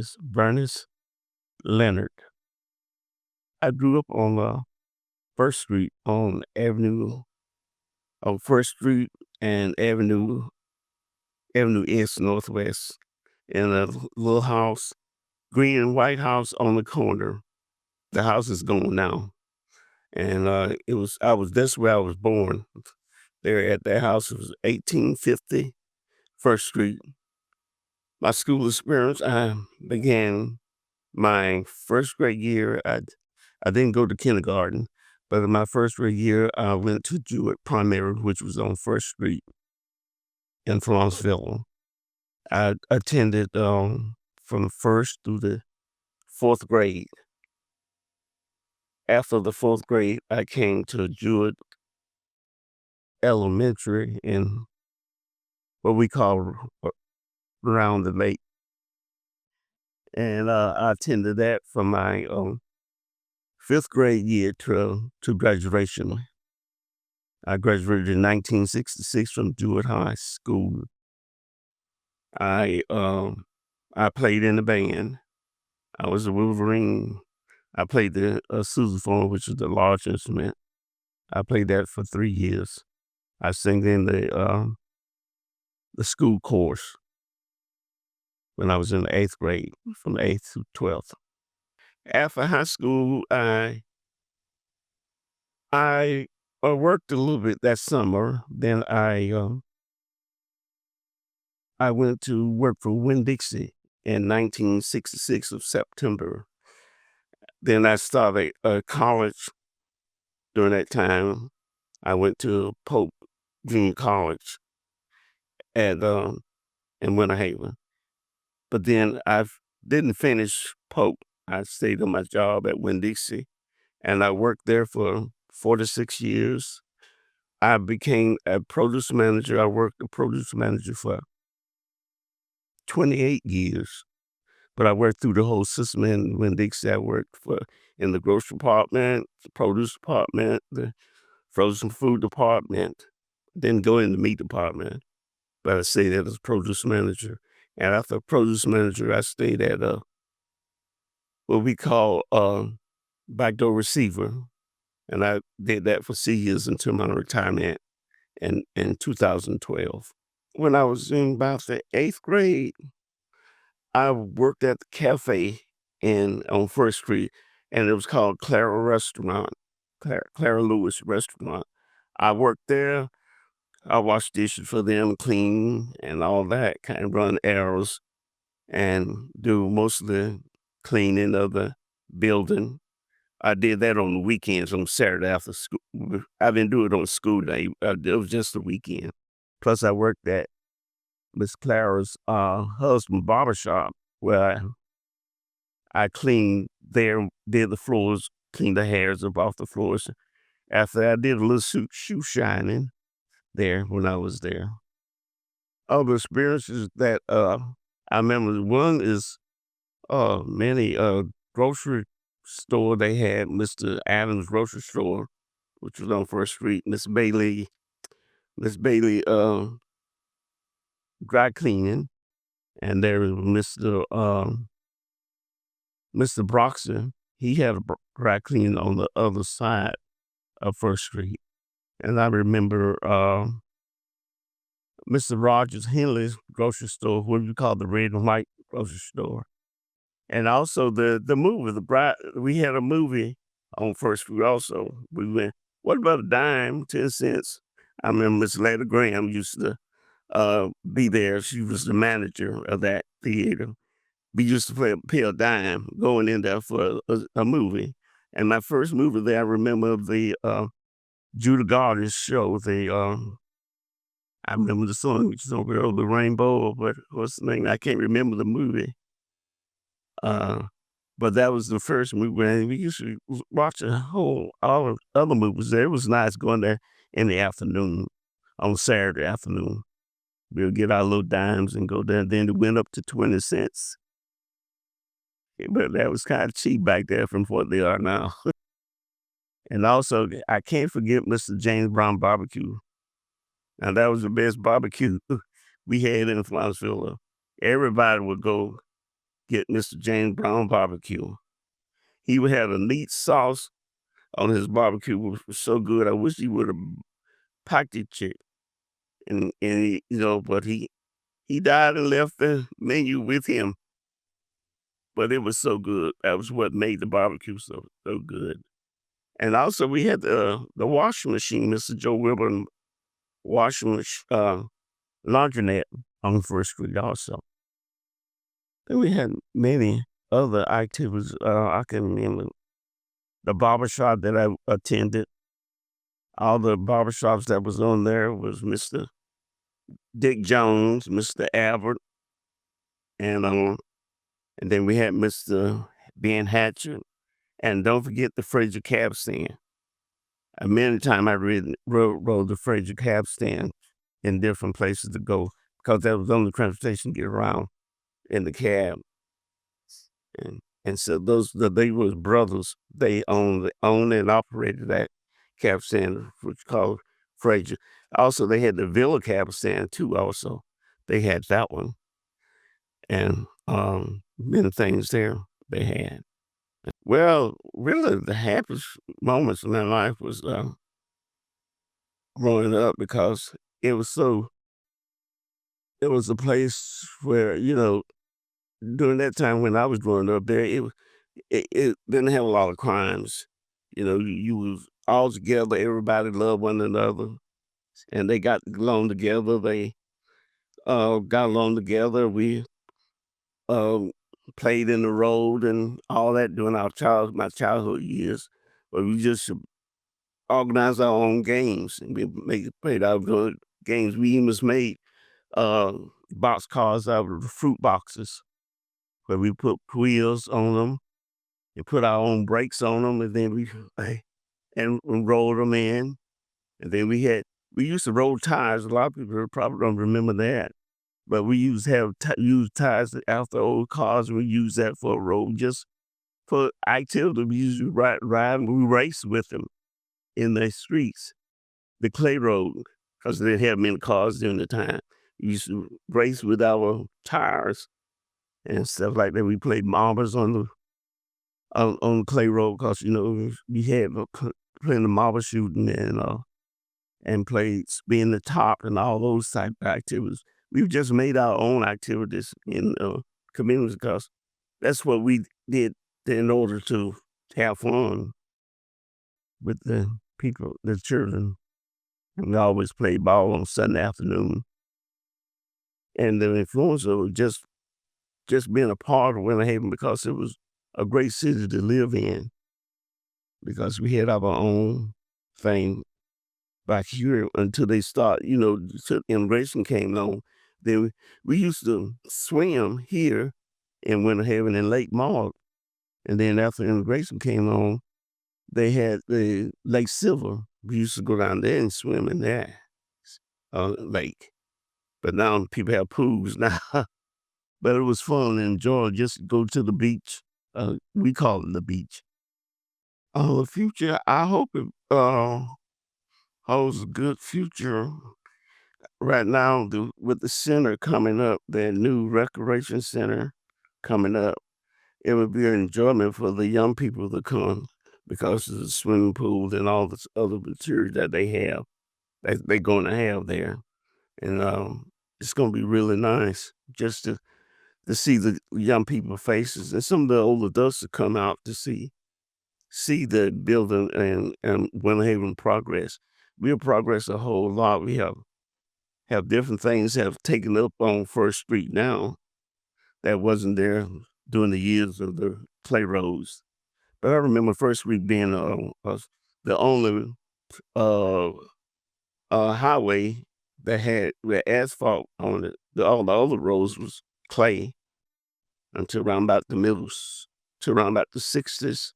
is Vernis Leonard. I grew up on First Street on First Street and Avenue East Northwest, in a little house, green and white house on the corner. The house is gone now, and that's where I was born. There at that house, it was 1850 First Street. My school experience, I began my first grade year. I didn't go to kindergarten, but in my first grade year, I went to Jewett Primary, which was on First Street in Floresville. I attended from the first through the fourth grade. After the fourth grade, I came to Jewett Elementary in what we call around the lake. And I attended that from my fifth grade year to graduation. I graduated in 1966 from Jewett High School. I played in the band. I was a Wolverine. I played the sousaphone, which is the large instrument. I played that for 3 years. I sang in the school chorus when I was in the 8th grade, from the 8th to 12th. After high school, I worked a little bit that summer. Then I went to work for Winn-Dixie in 1966 of September. Then I started college. During that time, I went to Pope Junior College in Winter Haven. But then I didn't finish Pope. I stayed on my job at Winn-Dixie, and I worked there for 46 years. I became a produce manager. I worked a produce manager for 28 years. But I worked through the whole system in Winn-Dixie. I worked in the grocery department, the produce department, the frozen food department. Didn't go in the meat department, but I stayed as a produce manager. And after produce manager, I stayed at what we call backdoor receiver. And I did that for 6 years until my retirement in 2012. When I was in about the 8th grade, I worked at the cafe on First Street, and it was called Clara Lewis Restaurant. I worked there. I washed dishes for them, clean, and all that, kind of run errands and do most of the cleaning of the building. I did that on the weekends, on Saturday after school. I didn't do it on school day. It was just the weekend. Plus, I worked at Miss Clara's husband barbershop, where I cleaned there, did the floors, cleaned the hairs up off the floors. After that, I did a little shoe shining there when I was there. Other experiences that I remember, one is many grocery store they had, Mr. Adams Grocery Store, which was on First Street. Miss Bailey dry cleaning, and there was Mr. Broxton. He had a dry cleaning on the other side of First Street. And I remember Mr. Rogers Henley's grocery store, what we call the red and white grocery store. And also the movie, we had a movie on First Street also. We went, what about a dime, 10 cents? I remember Miss Lada Graham used to be there. She was the manager of that theater. We used to pay a dime going in there for a movie. And my first movie there, I remember the Judah Garner's show. I remember the song, which is over the rainbow, but what's the name? I can't remember the movie. But that was the first movie, and we used to watch all of other movies there. It was nice going there in the afternoon, on Saturday afternoon. We'll get our little dimes and go there. Then it went up to 20 cents. But that was kind of cheap back there from what they are now. And also, I can't forget Mr. James Brown Barbecue. Now, that was the best barbecue we had in Floresville. Everybody would go get Mr. James Brown barbecue. He would have a neat sauce on his barbecue, which was so good. I wish he would have packed it chick. And but he died and left the menu with him. But it was so good. That was what made the barbecue so good. And also we had the washing machine, Mr. Joe Wilburn washing laundromat on First Street also. Then we had many other activities. I can remember the barbershop that I attended. All the barbershops that was on there was Mr. Dick Jones, Mr. Albert, and then we had Mr. Ben Hatcher, and don't forget the Fraser cab stand. Many times I rode the Fraser cab stand in different places to go because that was the only transportation to get around in the cab. And so they was brothers. They owned and operated that cab stand, which called Fraser. Also, they had the Villa cab stand too. Also, they had that one, and many things there they had. Well, really, the happiest moments in my life was growing up because it was a place where during that time when I was growing up there, it didn't have a lot of crimes. You was all together, everybody loved one another, and they got along together. They got along together. We um, played in the road and all that during my childhood years. But we just organized our own games and played our good games. We even made uh, box cars out of the fruit boxes where we put wheels on them and put our own brakes on them, and then we rolled them in. And then we used to roll tires. A lot of people probably don't remember that, but we used to use tires after old cars. And we used that for a road, just for activity. We used to ride and we raced with them in the streets, the clay road, because they didn't have many cars during the time. We used to race with our tires and stuff like that. We played marbles on the clay road because we had playing the marble shooting and played spin the top and all those type of activities. We've just made our own activities in communities because that's what we did in order to have fun with the people, the children. And we always played ball on Sunday afternoon. And the influence of just being a part of Winter Haven because it was a great city to live in because we had our own thing back here until they start, till immigration came along. Then we used to swim here in Winter Haven and Lake Mall. And then after immigration came along, they had the Lake Silver. We used to go down there and swim in that lake. But now people have pools now. But it was fun and enjoy just go to the beach. We call it the beach. The future, I hope it holds a good future. Right now, with the center coming up, the new recreation center coming up, it would be an enjoyment for the young people to come because of the swimming pool and all this other material that they have, that they're going to have there. And it's going to be really nice just to see the young people faces and some of the older adults to come out to see the building and Winter Haven progress. We'll progress a whole lot. We have different things have taken up on First Street now that wasn't there during the years of the clay roads. But I remember First Street being the only uh, highway that had asphalt on it. All the other roads was clay until around about to around about the 60s.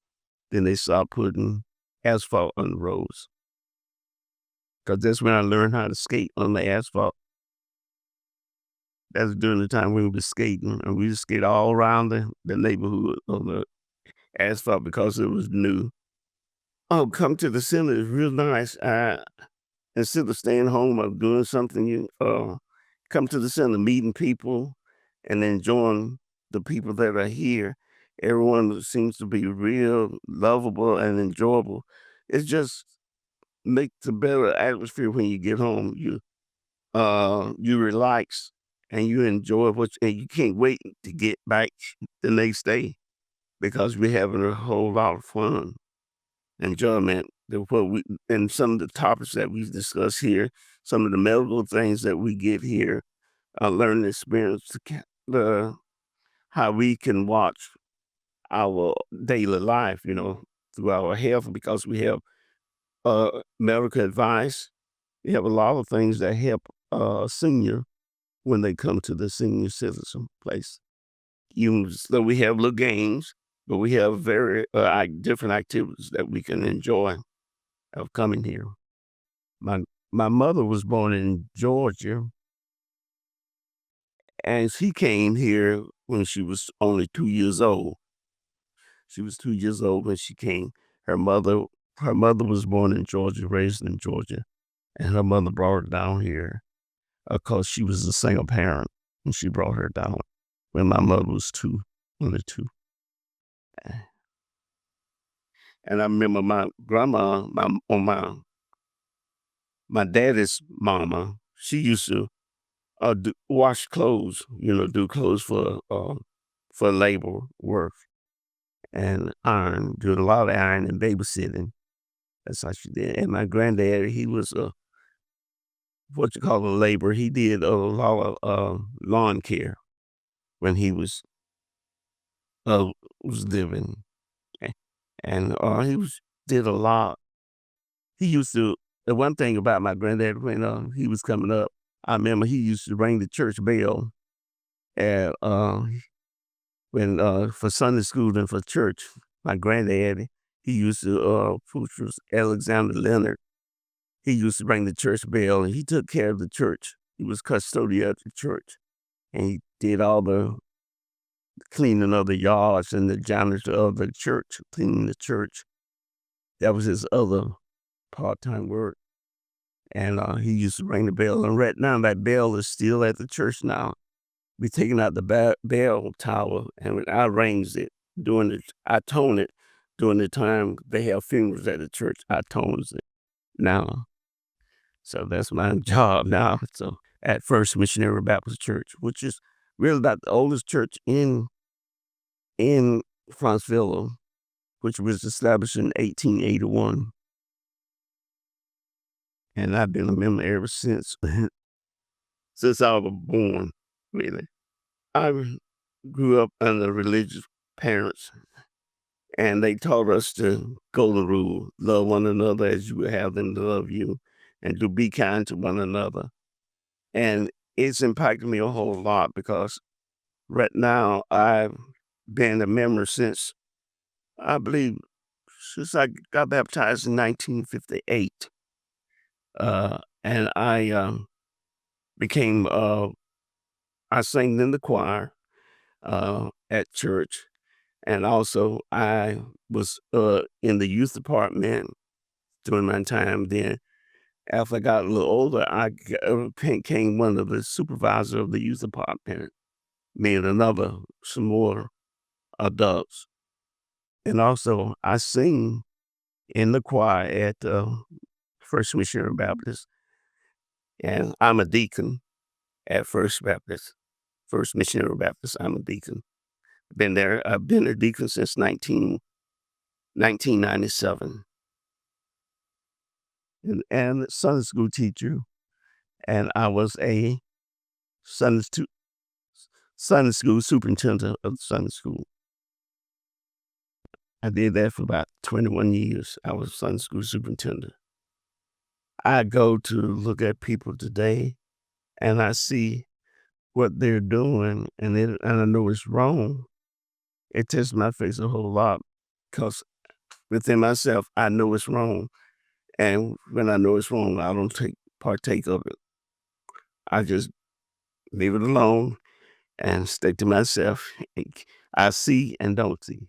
Then they started putting asphalt on the roads. Because that's when I learned how to skate on the asphalt. That's during the time we were skating, and we would skate all around the neighborhood on the asphalt because it was new. Oh, come to the center is real nice. Instead of staying home or doing something, you come to the center, meeting people, and enjoying the people that are here, everyone seems to be real lovable and enjoyable. It just makes a better atmosphere when you get home. You relax and you enjoy and you can't wait to get back the next day because we're having a whole lot of fun, enjoyment. What we and some of the topics that we've discussed here, some of the medical things that we get here, learning experience, the how we can watch our daily life, through our health because we have medical advice. We have a lot of things that help senior when they come to the senior citizen place. So we have little games, but we have very different activities that we can enjoy of coming here. My my mother was born in Georgia, and she came here when she was only 2 years old. She was 2 years old when she came. Her mother her mother was born in Georgia, raised in Georgia, and her mother brought her down here because she was a single parent, and she brought her down when my mother was only two. And I remember my grandma, my daddy's mama, she used to wash clothes, do clothes for labor work and iron, do a lot of iron and babysitting. That's how she did. And my granddad, he was what you call a labor. He did a lot of lawn care when he uh, was living, A- and he did a lot. He used to. The one thing about my granddad when he was coming up, I remember he used to ring the church bell and when for Sunday school and for church. My granddad, he used to which was Alexander Leonard. He used to ring the church bell, and he took care of the church. He was custodian of the church, and he did all the cleaning of the yards and the janitor of the church, cleaning the church. That was his other part-time work, and he used to ring the bell. And right now, that bell is still at the church now. We taking out the bell tower, and when I rings it I tone it during the time they have funerals at the church. I tones it now. So that's my job now. So at First Missionary Baptist Church, which is really about the oldest church in Franceville, which was established in 1881. And I've been a member ever since since I was born, really. I grew up under religious parents, and they taught us to golden rule, love one another as you would have them to love you, and to be kind to one another. And it's impacted me a whole lot because right now I've been a member since I believe since I got baptized in 1958. And became I sang in the choir at church, and also I was in the youth department during my time. Then after I got a little older, became one of the supervisors of the youth department, me and some more adults. And also I sing in the choir at First Missionary Baptist, and I'm a deacon at First Missionary Baptist. I'm a deacon. I've been a deacon since 1997, and Sunday school teacher. And I was a Sunday, stu- Sunday school superintendent of Sunday school. I did that for about 21 years. I was Sunday school superintendent. I go to look at people today, and I see what they're doing, and I know it's wrong. It tests my face a whole lot because within myself, I know it's wrong. And when I know it's wrong, I don't partake of it. I just leave it alone and stick to myself. I see and don't see.